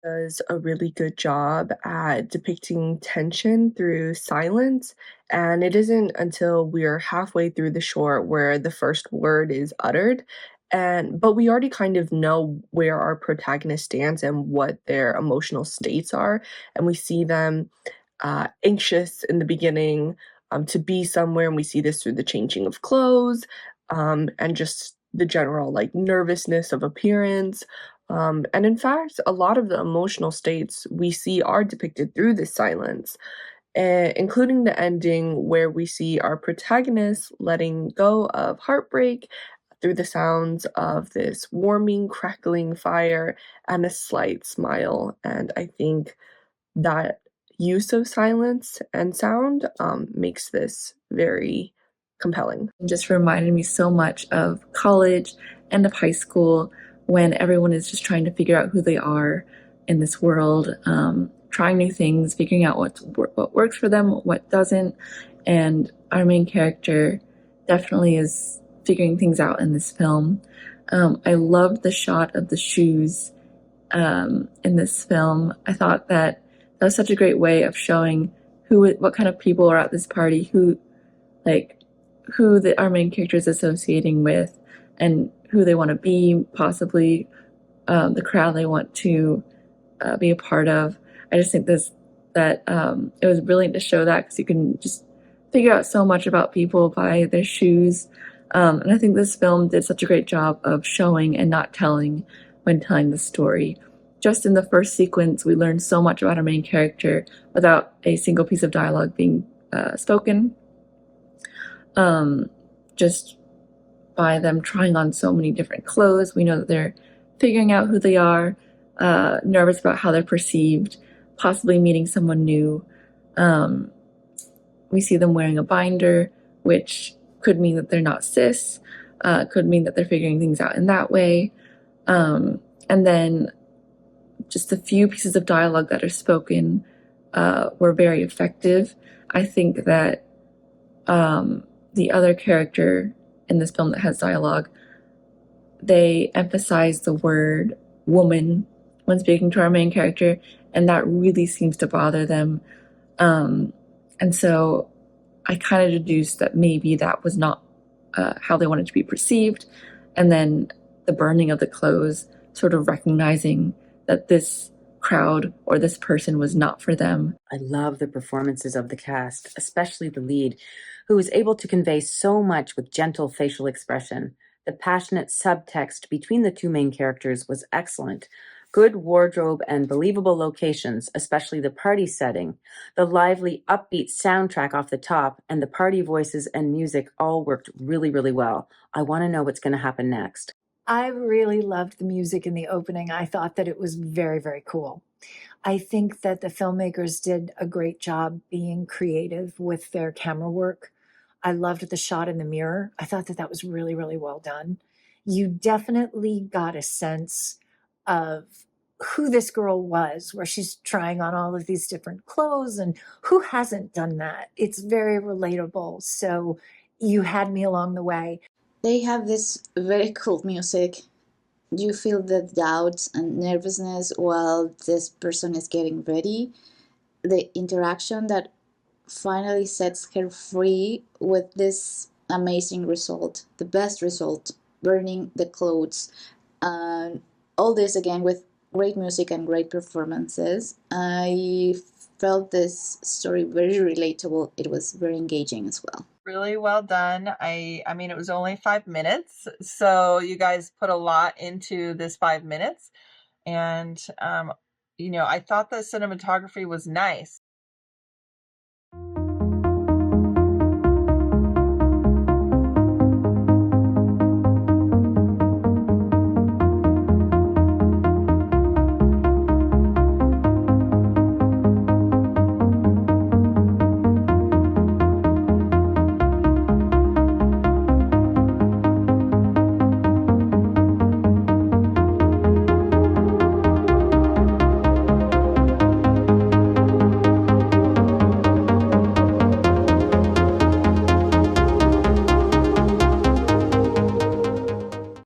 does a really good job at depicting tension through silence, and it isn't until we're halfway through the short where the first word is uttered, but we already kind of know where our protagonist stands and what their emotional states are, and we see them anxious in the beginning to be somewhere, and we see this through the changing of clothes and just the general like nervousness of appearance. And in fact, a lot of the emotional states we see are depicted through this silence, including the ending where we see our protagonist letting go of heartbreak through the sounds of this warming, crackling fire and a slight smile. And I think that use of silence and sound makes this very compelling. It just reminded me so much of college and of high school when everyone is just trying to figure out who they are in this world, trying new things, figuring out what works for them, what doesn't. And our main character definitely is figuring things out in this film. I loved the shot of the shoes in this film. I thought that was such a great way of showing what kind of people are at this party, who our main character is associating with, and who they want to be, possibly the crowd they want to be a part of. I just think that it was brilliant to show that because you can just figure out so much about people by their shoes. And I think this film did such a great job of showing and not telling when telling the story. Just in the first sequence, we learned so much about our main character without a single piece of dialogue being spoken. Just by them trying on so many different clothes, we know that they're figuring out who they are, nervous about how they're perceived, possibly meeting someone new. We see them wearing a binder, which could mean that they're not cis, could mean that they're figuring things out in that way. And then just the few pieces of dialogue that are spoken were very effective. I think that the other character in this film that has dialogue, they emphasize the word woman when speaking to our main character, and that really seems to bother them. And so I kind of deduced that maybe that was not how they wanted to be perceived. And then the burning of the clothes, sort of recognizing that this crowd or this person was not for them. I love the performances of the cast, especially the lead, who was able to convey so much with gentle facial expression. The passionate subtext between the two main characters was excellent. Good wardrobe and believable locations, especially the party setting. The lively, upbeat soundtrack off the top, and the party voices and music all worked really, really well. I want to know what's going to happen next. I really loved the music in the opening. I thought that it was very, very cool. I think that the filmmakers did a great job being creative with their camera work. I loved the shot in the mirror. I thought that that was really, really well done. You definitely got a sense of who this girl was, where she's trying on all of these different clothes, and who hasn't done that? It's very relatable. So you had me along the way. They have this very cool music. You feel the doubts and nervousness while this person is getting ready. The interaction that finally sets her free with this amazing result, the best result, burning the clothes. All this again with great music and great performances. I felt this story very relatable. It was very engaging as well. Really well done. I mean, it was only 5 minutes, so you guys put a lot into this 5 minutes. And, I thought the cinematography was nice.